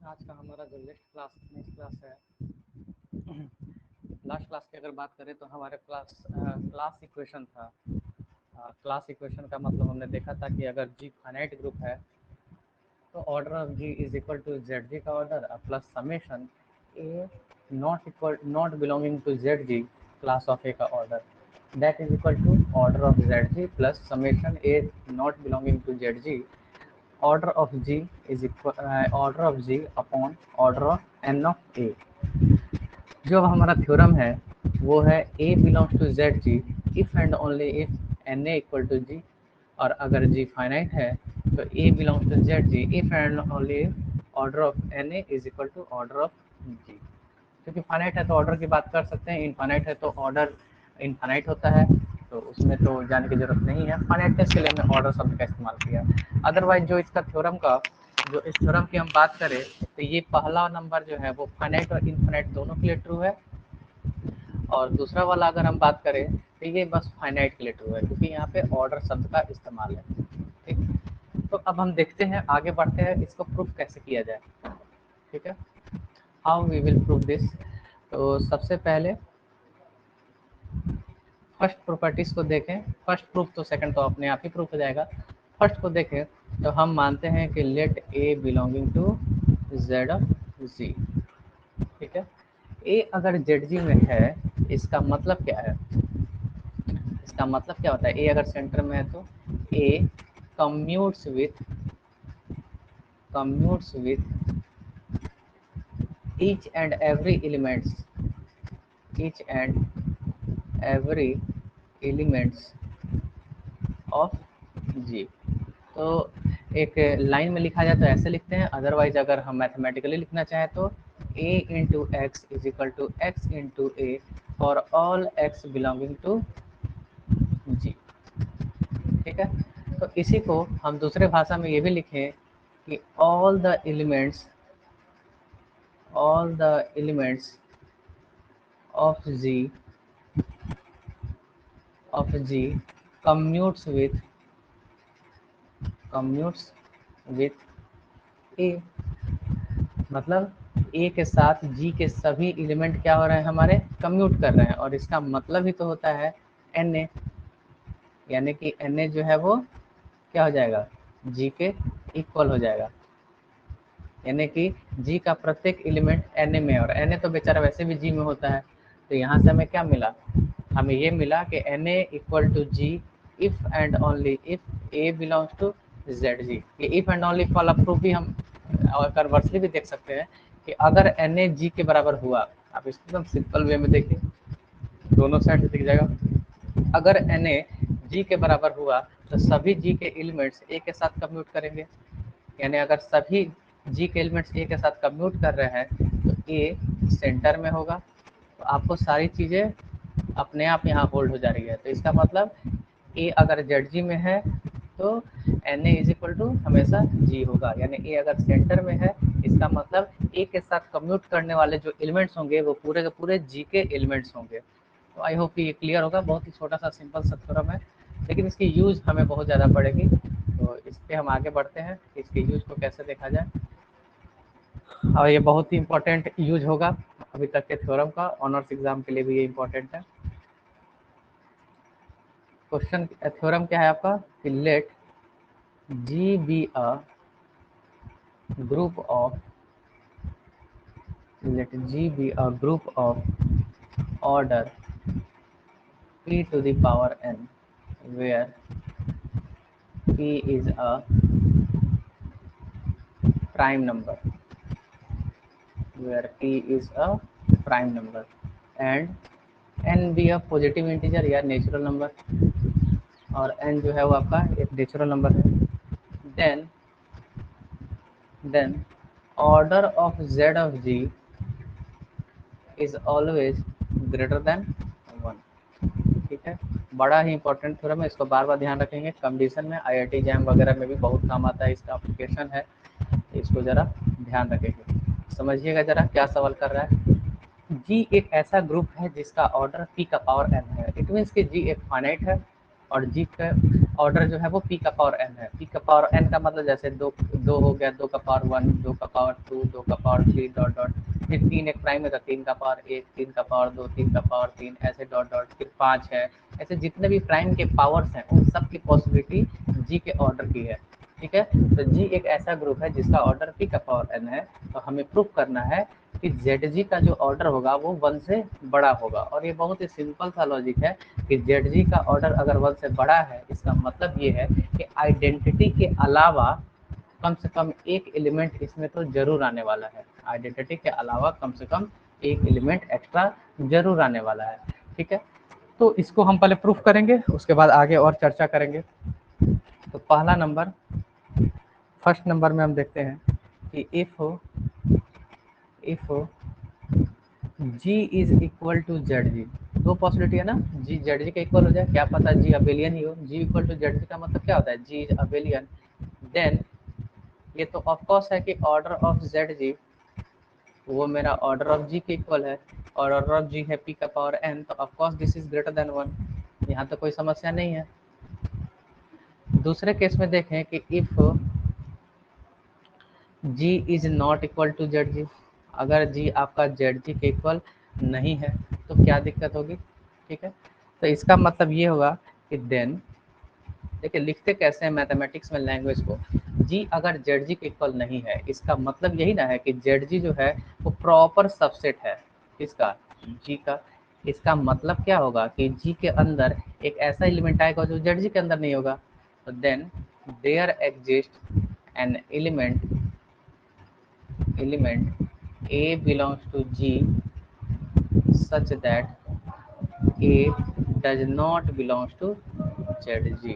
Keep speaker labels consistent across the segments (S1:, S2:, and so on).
S1: आज का हमारा जो नेक्स्ट क्लास है, लास्ट क्लास की अगर बात करें तो हमारे क्लास इक्वेशन था। क्लास इक्वेशन का मतलब हमने देखा था कि अगर जी फाइनाइट ग्रुप है तो order of G is equal to Z G का order plus summation a not belonging to Z G class of a का order that is equal to order of Z G plus summation a not belonging to Z G order of g is equal order of g upon order of n of a। जो अब हमारा theorem है वो है a belongs to zg if and only if na equal to g, और अगर g finite है तो a belongs to zg if and only if order of na is equal to order of g। क्योंकि finite है तो order की बात कर सकते हैं, इनफाइनाइट है तो ऑर्डर इनफाइनाइट होता है, तो उसमें तो जाने की जरूरत नहीं है। फाइनाइटनेस के लिए हमने ऑर्डर शब्द का इस्तेमाल किया। अदरवाइज जो इसका थ्योरम का जो इस थ्योरम की हम बात करें तो ये पहला नंबर जो है वो फाइनाइट और इनफाइनाइट दोनों के लिए ट्रू है, और दूसरा वाला अगर हम बात करें तो ये बस फाइनाइट के लिए ट्रू है क्योंकि यहाँ पे ऑर्डर शब्द का इस्तेमाल है। ठीक, तो अब हम देखते हैं, आगे बढ़ते हैं, इसको प्रूफ कैसे किया जाए। ठीक है, how we will prove this. तो सबसे पहले फर्स्ट प्रॉपर्टीज को देखें। फर्स्ट प्रूफ तो सेकंड तो अपने आप ही प्रूफ हो जाएगा। फर्स्ट को देखें तो हम मानते हैं कि let a belonging to Z of G. ठीक है, ए अगर जेड जी में है इसका मतलब क्या है, इसका मतलब क्या होता है, ए अगर सेंटर में है तो a commutes with each and every elements of G। तो एक लाइन में लिखा जाए तो ऐसे लिखते हैं, अदरवाइज अगर हम मैथमेटिकली लिखना चाहें तो a into x is equal to x into a for all x belonging to G. ठीक है, तो इसी को हम दूसरे भाषा में ये भी लिखें कि all the elements of G commutes with A। मतलब ए के साथ जी के सभी एलिमेंट क्या हो रहे हैं, हमारे कम्यूट कर रहे हैं, और इसका मतलब ही तो होता है एन ए, यानी कि एन ए जो है वो क्या हो जाएगा, जी के इक्वल हो जाएगा। यानी कि जी का प्रत्येक एलिमेंट एन ए में, और एन ए तो बेचारा वैसे भी जी में होता है। तो यहाँ से हमें क्या मिला, हमें ये मिला कि N a equal to G if and only if a belongs to Z G. ये इफ एंड ओनली वाला प्रूफ भी हम कन्वर्सली भी देख सकते हैं कि अगर एन ए जी के बराबर हुआ, आप इसको एकदम सिंपल वे में देखिए, दोनों साइड से दिख जाएगा। अगर एन ए जी के बराबर हुआ तो सभी जी के एलिमेंट्स ए के साथ कम्यूट करेंगे, यानी अगर सभी जी के एलिमेंट्स ए के साथ कम्यूट कर रहे हैं तो ए सेंटर में होगा, तो आपको सारी चीज़ें अपने आप यहाँ होल्ड हो जा रही है। तो इसका मतलब ए अगर जेड जी में है तो N A is equal to हमेशा जी होगा, यानी ए अगर सेंटर में है इसका मतलब ए के साथ कम्यूट करने वाले जो एलिमेंट्स होंगे वो पूरे के पूरे जी के एलिमेंट्स होंगे। तो आई होप ये क्लियर होगा, बहुत ही छोटा सा सिंपल सा थ्योरम है, लेकिन इसकी यूज़ हमें बहुत ज़्यादा पड़ेगी। तो इस पर हम आगे बढ़ते हैं, इसके यूज़ को कैसे देखा जाए, और ये बहुत ही इम्पोर्टेंट यूज होगा अभी तक के थ्योरम का, ऑनर्स एग्जाम के लिए भी ये इम्पोर्टेंट है। क्वेश्चन थ्योरम क्या है आपका कि let G be a group of order p to the power n where p is a prime number and n be a positive integer या नेचुरल नंबर, और n जो है वो आपका एक नेचुरल नंबर है। Then order of z of g is always greater than 1। ठीक है, बड़ा ही इंपॉर्टेंट थ्योरम है, इसको बार बार ध्यान रखेंगे, कंडीशन में IIT एग्जाम वगैरह में भी बहुत काम आता है, इसका एप्लीकेशन है, इसको जरा ध्यान रखेंगे। समझिएगा जरा क्या सवाल कर रहा है। जी एक ऐसा ग्रुप है जिसका ऑर्डर p का पावर n है, इट मीन्स कि जी एक फाइनाइट है, और जी का ऑर्डर जो है वो p का पावर n है। p का पावर n का मतलब जैसे दो दो हो गया, 2 का पावर 1, 2 का पावर 2, 2 का पावर 3 डॉट डॉट, फिर 3 एक प्राइम है तो 3 का पावर 1, 3 का पावर 2, 3 का पावर 3, ऐसे डॉट डॉट, फिर 5 है। ऐसे जितने भी प्राइम के पावर्स हैं उन सब की पॉसिबिलिटी g के ऑर्डर की है। ठीक है, तो g एक ऐसा ग्रुप है जिसका ऑर्डर p का पावर n है। तो हमें प्रूफ करना है कि Zg का जो ऑर्डर होगा वो 1 से बड़ा होगा। और ये बहुत ही सिंपल सा लॉजिक है कि Zg का ऑर्डर अगर 1 से बड़ा है, इसका मतलब ये है कि आइडेंटिटी के अलावा कम से कम एक एलिमेंट इसमें तो जरूर आने वाला है। आइडेंटिटी के अलावा कम से कम एक एलिमेंट एक्स्ट्रा जरूर आने वाला है। ठीक है, तो इसको हम पहले प्रूफ करेंगे, उसके बाद आगे और चर्चा करेंगे। तो पहला नंबर, फर्स्ट नंबर में हम देखते हैं कि if g is equal to Zg, दो पॉसिबिलिटी है ना, g Zg के इक्वल हो जाए, क्या पता g अबेलियन ही हो। g इक्वल टू Zg का मतलब क्या होता है, g इज अबेलियन। देन ये तो ऑफ कोर्स है कि ऑर्डर ऑफ Zg वो मेरा ऑर्डर ऑफ g के इक्वल है, और ऑर्डर ऑफ g है p का पावर n, तो of course this is greater than 1। यहाँ तो कोई समस्या नहीं है। दूसरे केस में देखें कि if g is not equal to Zg, अगर g आपका Zg के इक्वल नहीं है तो क्या दिक्कत होगी। ठीक है, तो इसका मतलब ये होगा कि देन, देखिए लिखते कैसे हैं मैथमेटिक्स में लैंग्वेज को, g अगर Zg के इक्वल नहीं है, इसका मतलब यही ना है कि Zg जो है वो प्रॉपर सबसेट है किसका, g का। इसका मतलब क्या होगा कि g के अंदर एक ऐसा एलिमेंट आएगा जो Zg के अंदर नहीं होगा। तो then there exist an element a belongs to g such that a does not belongs to Zg,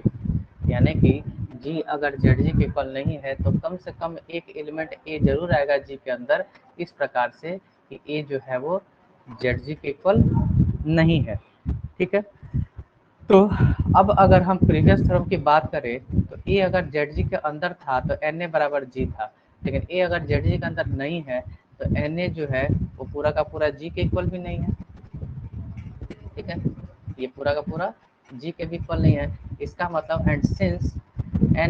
S1: यानी कि g अगर Zg के इक्वल नहीं है तो कम से कम एक एलिमेंट a जरूर आएगा g के अंदर, इस प्रकार से कि a जो है वो Zg के इक्वल नहीं है। ठीक है, तो अब अगर हम प्रीवियस थ्योरम की बात करें तो a अगर Zg के अंदर था तो Na बराबर g था, लेकिन a अगर Zg के अंदर नहीं है तो Na जो है वो पूरा का पूरा g के इक्वल भी नहीं है। ठीक है, ये पूरा का पूरा g के भी इक्वल नहीं है। इसका मतलब and since Na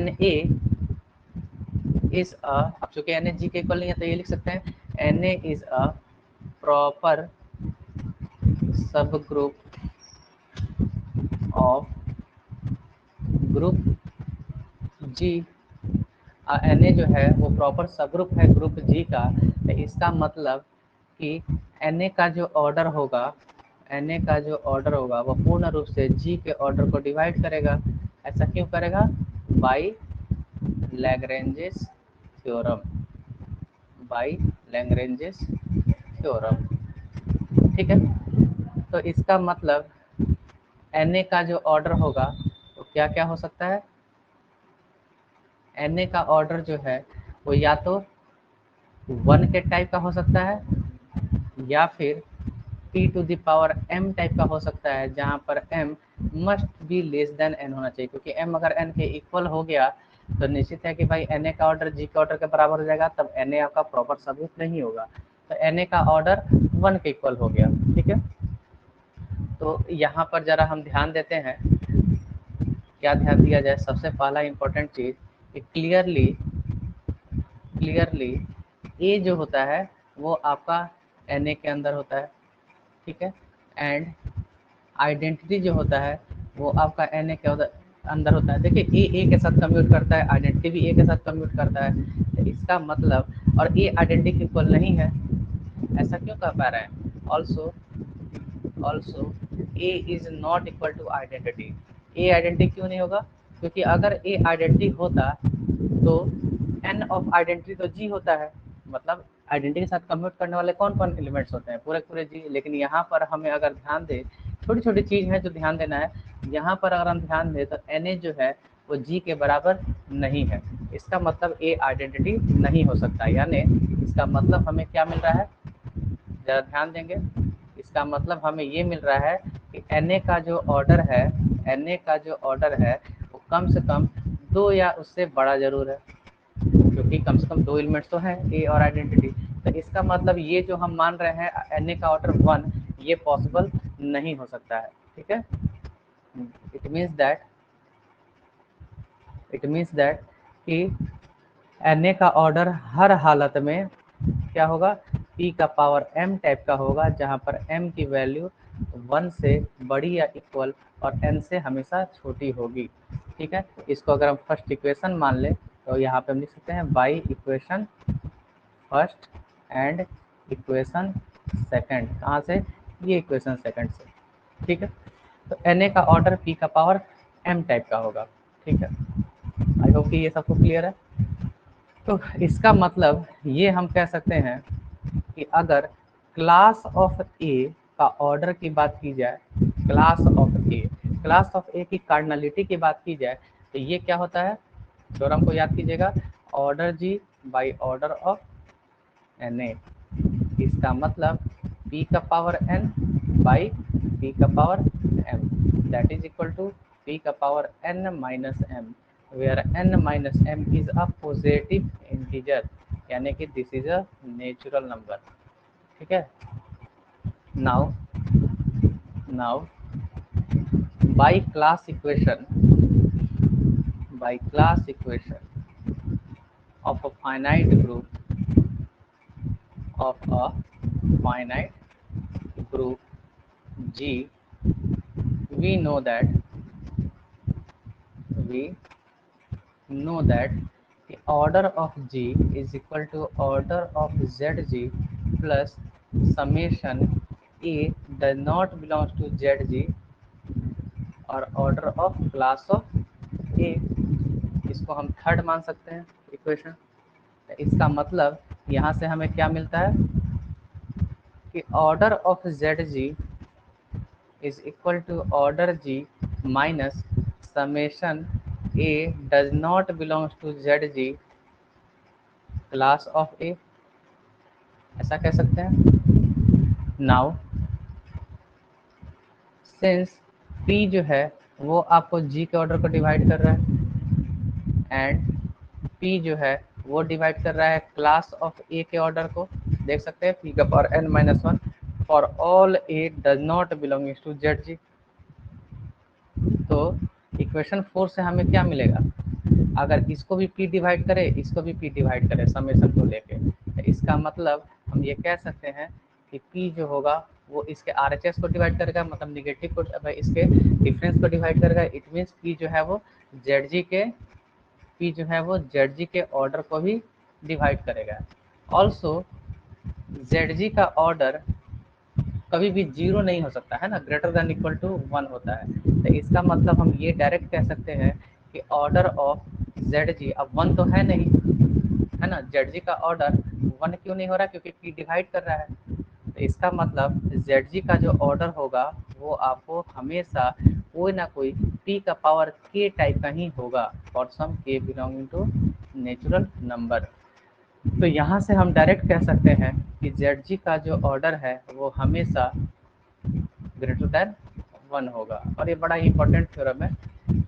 S1: is a, अब चूंकि Na g के इक्वल नहीं है तो ये लिख सकते हैं Na इज अ प्रॉपर सब group of group g। Na जो है वो प्रॉपर सबग्रुप है ग्रुप G का। तो इसका मतलब कि Na का जो ऑर्डर होगा, Na का जो ऑर्डर होगा वो पूर्ण रूप से G के ऑर्डर को डिवाइड करेगा। ऐसा क्यों करेगा, by Lagrange's theorem, by Lagrange's theorem. ठीक है, तो इसका मतलब Na का जो ऑर्डर होगा तो क्या क्या हो सकता है, Na का ऑर्डर जो है वो या तो 1 के टाइप का हो सकता है या फिर p to the power m type का हो सकता है, जहाँ पर m must be less than n होना चाहिए, क्योंकि m अगर n के इक्वल हो गया तो निश्चित है कि भाई Na का ऑर्डर g के ऑर्डर के बराबर हो जाएगा, तब Na आपका प्रॉपर सबग्रुप नहीं होगा। तो Na का ऑर्डर 1 के इक्वल हो गया। ठीक है, तो यहाँ पर जरा हम ध्यान देते हैं, क्या ध्यान दिया जाए। सबसे पहला इंपॉर्टेंट चीज कि क्लियरली ए जो होता है वो आपका Na के अंदर होता है। ठीक है, एंड आइडेंटिटी जो होता है वो आपका Na के अंदर होता है। देखिए ए के साथ कम्यूट करता है, आइडेंटिटी भी ए के साथ कम्यूट करता है, तो इसका मतलब, और ए आइडेंटिटी के इक्वल नहीं है, ऐसा क्यों कह पा रहे हैं। Also a is not equal to identity. A identity क्यों नहीं होगा, क्योंकि अगर ए आइडेंटिटी होता तो एन ऑफ आइडेंटिटी तो जी होता है, मतलब आइडेंटिटी के साथ कम्यूट करने वाले कौन कौन एलिमेंट्स होते हैं, पूरे पूरे जी। लेकिन यहाँ पर हमें अगर ध्यान दें, छोटी छोटी चीज़ है जो ध्यान देना है। यहाँ पर अगर हम ध्यान दें तो Na जो है वो जी के बराबर नहीं है, इसका मतलब ए आइडेंटिटी नहीं हो सकता। यानी इसका मतलब हमें क्या मिल रहा है, ज़रा ध्यान देंगे। इसका मतलब हमें ये मिल रहा है कि Na का जो ऑर्डर है, Na का जो ऑर्डर है वो कम से कम 2 या उससे बड़ा जरूर है, क्योंकि कम से कम 2 एलिमेंट्स तो हैं ए और आइडेंटिटी। तो इसका मतलब ये जो हम मान रहे हैं Na का ऑर्डर 1, ये पॉसिबल नहीं हो सकता है। ठीक है, it means that it means that कि Na का ऑर्डर हर हालत में क्या होगा, p का पावर m टाइप का होगा, जहाँ पर m की वैल्यू 1 से बड़ी या इक्वल और n से हमेशा छोटी होगी। ठीक है, इसको अगर हम फर्स्ट इक्वेशन मान लें तो यहाँ पे हम लिख सकते हैं by equation first and equation second. कहाँ से, ये इक्वेशन सेकंड से। ठीक है, तो Na का ऑर्डर p का पावर m टाइप का होगा। ठीक है, आई होप कि ये सबको क्लियर है। तो इसका मतलब ये हम कह सकते हैं कि अगर क्लास ऑफ ए का ऑर्डर की बात की जाए, क्लास ऑफ ए की कार्डिनलिटी की बात की जाए, तो ये क्या होता है, थ्योरम को याद कीजिएगा, order G by order of N A. इसका मतलब p का पावर n बाई p का power m, that is equal to p का power n minus m, where n minus m is a positive integer, यानी कि this is a natural number. ठीक है, now by class equation of a finite group G, we know that the order of G is equal to order of ZG plus summation A does not belongs to ZG और order of class of ए, इसको हम third मान सकते हैं equation. इसका मतलब यहाँ से हमें क्या मिलता है कि order of Z G is equal to order G minus summation a does not belongs to Z G class of a, ऐसा कह सकते हैं। नाउ सिंस पी जो है वो आपको जी के ऑर्डर को डिवाइड कर रहा है एंड p जो है वो डिवाइड कर रहा है क्लास ऑफ a के ऑर्डर को, देख सकते हैं p का power n minus one for all a does not belonging to Z G. तो इक्वेशन 4 से हमें क्या मिलेगा, अगर इसको भी p डिवाइड करे, इसको भी p डिवाइड करे समेशन को लेके, तो इसका मतलब हम ये कह सकते हैं कि p जो होगा वो इसके RHS को डिवाइड करेगा, मतलब निगेटिव को, इसके डिफरेंस को डिवाइड करेगा। इट मीन्स p जो है वो जेड के जो है वो जेड के ऑर्डर को भी डिवाइड करेगा। ऑल्सो जेड का ऑर्डर कभी भी जीरो नहीं हो सकता है ना, ग्रेटर देन इक्वल टू 1 होता है। तो इसका मतलब हम ये डायरेक्ट कह सकते हैं कि ऑर्डर ऑफ जेड अब 1 तो है नहीं, है ना, जेड का ऑर्डर 1 क्यों नहीं हो रहा, क्योंकि पी डिवाइड कर रहा है। तो इसका मतलब जेड का जो ऑर्डर होगा वो आपको हमेशा कोई ना कोई p का पावर k टाइप का ही होगा, for some k belonging to natural number. तो यहाँ से हम डायरेक्ट कह सकते हैं कि जेड का जो ऑर्डर है वो हमेशा ग्रेटर देन 1 होगा। और ये बड़ा ही इंपॉर्टेंट थ्योरम है,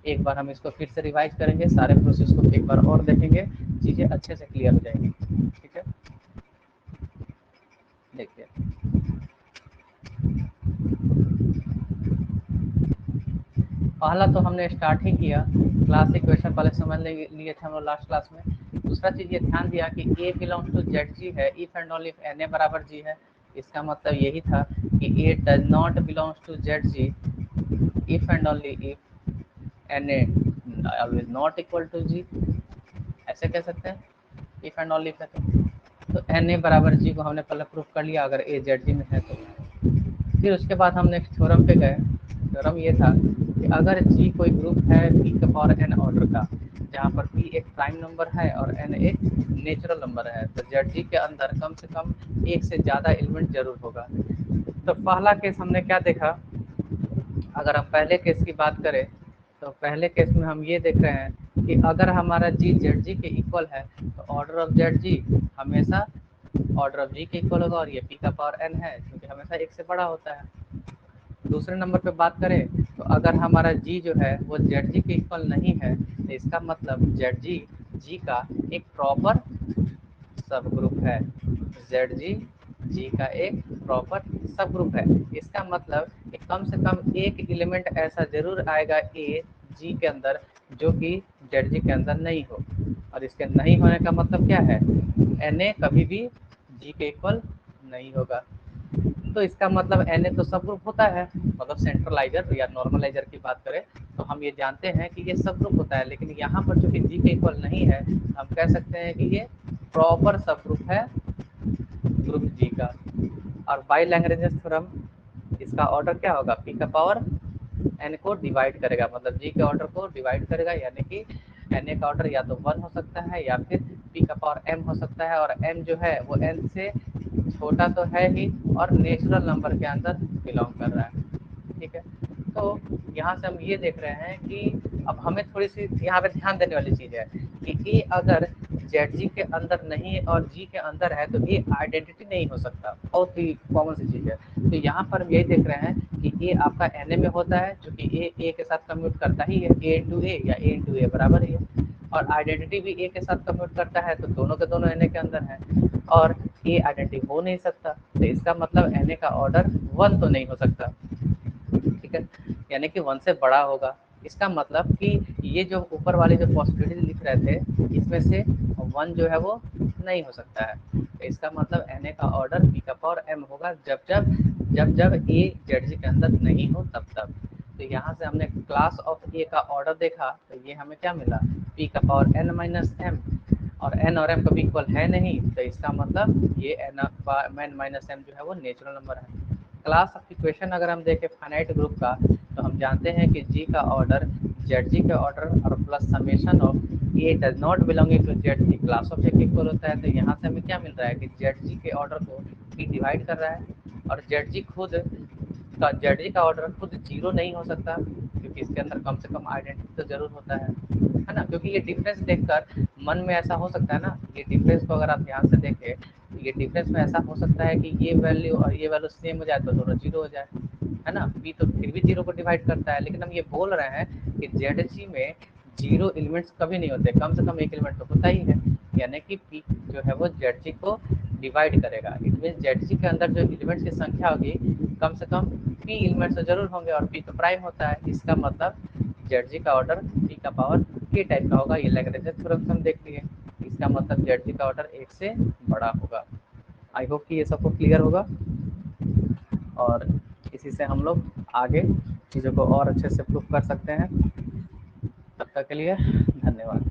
S1: एक बार हम इसको फिर से रिवाइज करेंगे, सारे प्रोसेस को एक बार और देखेंगे, चीज़ें अच्छे से क्लियर हो जाएंगी। ठीक है, देखिए पहला तो हमने स्टार्ट ही किया, क्लास इक्वेशन पहले समझ लिए थे हम लोग लास्ट क्लास में। दूसरा चीज़ ये ध्यान दिया कि a belongs to Z G है, if and all if N a बराबर जी है। इसका मतलब यही था कि a does not belongs to Z G if and only if N A is not equal to G, ऐसे कह सकते हैं इफ एंड ऑल इफ है तो एन ए बराबर जी को हमने पहले प्रूफ कर लिया अगर ए जेड जी में है तो। फिर उसके बाद हम नेक्स्ट थ्योरम पे गए। थ्योरम ये था कि अगर जी कोई ग्रुप है पी के पावर एन ऑर्डर का, जहाँ पर पी एक प्राइम नंबर है और एन एक नेचुरल नंबर है, तो जेड जी के अंदर कम से कम एक से ज़्यादा एलिमेंट जरूर होगा। तो पहला केस हमने क्या देखा, अगर हम पहले केस की बात करें तो पहले केस में हम ये देख रहे हैं कि अगर हमारा जी जेड जी के इक्वल है तो ऑर्डर ऑफ जेड जी हमेशा ऑर्डर ऑफ जी के इक्वल होगा, और ये पी का पावर एन है क्योंकि हमेशा एक से बड़ा होता है। दूसरे नंबर पे बात करें तो अगर हमारा जी जो है वो जेड जी के इक्वल नहीं है, तो इसका मतलब जेड जी का एक प्रॉपर सब ग्रुप है, जेड जी का एक प्रॉपर सब ग्रुप है। इसका मतलब कि कम से कम एक एलिमेंट ऐसा जरूर आएगा ए जी के अंदर जो कि जेड जी के अंदर नहीं हो, और इसके नहीं होने का मतलब क्या है, एन ए कभी भी जी के इक्वल नहीं होगा। तो इसका मतलब एन ए तो सब ग्रुप होता है, मतलब सेंट्रलाइजर या नॉर्मलाइजर की बात करें तो हम ये जानते हैं कि ये सब ग्रुप होता है, लेकिन यहाँ पर चूंकि जी के इक्वल नहीं है, हम कह सकते हैं कि ये प्रॉपर सब ग्रुप है ग्रुप जी का। और बाई लैग्रेंज थ्योरम, इसका ऑर्डर क्या होगा, पी का पावर एन को डिवाइड करेगा, मतलब जी के ऑर्डर को डिवाइड करेगा, यानी कि एन ए का ऑर्डर या तो 1 हो सकता है या फिर पी का पावर एम हो सकता है, और एम जो है वो एन से छोटा तो है ही और नेचुरल नंबर के अंदर बिलोंग कर रहा है। ठीक है, तो यहाँ से हम ये देख रहे हैं कि अब हमें थोड़ी सी यहाँ पे ध्यान देने वाली चीज़ है कि ए अगर जेड जी के अंदर नहीं है और जी के अंदर है तो ए आइडेंटिटी नहीं हो सकता, बहुत ही कॉमन सी चीज़ है। तो यहाँ पर हम यही देख रहे हैं कि ए आपका एन ए में होता है, चूँकि ए के साथ कम्यूट करता ही है, ए इंटू ए या ए इंटू ए बराबर ही है, और आइडेंटिटी भी ए के साथ कम्यूट करता है, तो दोनों के दोनों एन ए के अंदर है, और ए आइडेंटिटी हो नहीं सकता, तो इसका मतलब एन ए का ऑर्डर 1 तो नहीं हो सकता। ठीक है, यानी कि 1 से बड़ा होगा। इसका मतलब कि ये जो ऊपर वाली जो पॉसिबिलिटी लिख रहे थे, इसमें से 1 जो है वो नहीं हो सकता है। तो इसका मतलब एन ए का ऑर्डर पी का पावर एम होगा जब ए जेड जी के अंदर नहीं हो तब। तो यहाँ से हमने क्लास ऑफ ए का ऑर्डर देखा, तो ये हमें क्या मिला, पी का पावर एन माइनस एम, और एन और एम कभी इक्वल है नहीं, तो इसका मतलब ये एन माइनस एम जो है वो नेचुरल नंबर है। क्लास ऑफ इक्वेशन अगर हम देखें फाइनाइट ग्रुप का, तो हम जानते हैं कि जी का ऑर्डर जेड जी का ऑर्डर और plus summation of a does not belonging to Z G class of a के इक्वल होता है। तो यहाँ से हमें क्या मिल रहा है कि जेड जी के ऑर्डर को पी डिवाइड कर रहा है, और जेड जी खुद का जेड जी का ऑर्डर खुद जीरो नहीं हो सकता, क्योंकि इसके अंदर कम से कम आइडेंटिटी तो जरूर होता है ना, क्योंकि ये डिफरेंस देखकर मन में ऐसा हो सकता है ना, ये डिफरेंस को अगर आप ध्यान से देखें, ये डिफरेंस में ऐसा हो सकता है कि ये वैल्यू और ये वैल्यू सेम हो जाए तो दोनों जीरो हो जाए, है ना, पी तो फिर भी जीरो को डिवाइड करता है, लेकिन हम ये बोल रहे हैं कि जेड जी में जीरो एलिमेंट्स कभी नहीं होते, कम से कम एक एलिमेंट तो होता ही है, यानी कि पी जो है वो जेड जी को डिवाइड करेगा। इट मीन जेड जी के अंदर जो एलिमेंट्स की संख्या होगी कम से कम पी एलिमेंट्स तो जरूर होंगे, और पी तो प्राइम होता है, इसका मतलब जेड जी का ऑर्डर पी का पावर के टाइप का होगा। ये लैग्रेंज थ्योरम से हम देख लिए, इसका मतलब जेड जी का ऑर्डर 1 से बड़ा होगा। आई होप कि ये सबको क्लियर होगा, और इसी से हम लोग आगे चीज़ों को और अच्छे से प्रूफ कर सकते हैं। तब तक के लिए धन्यवाद।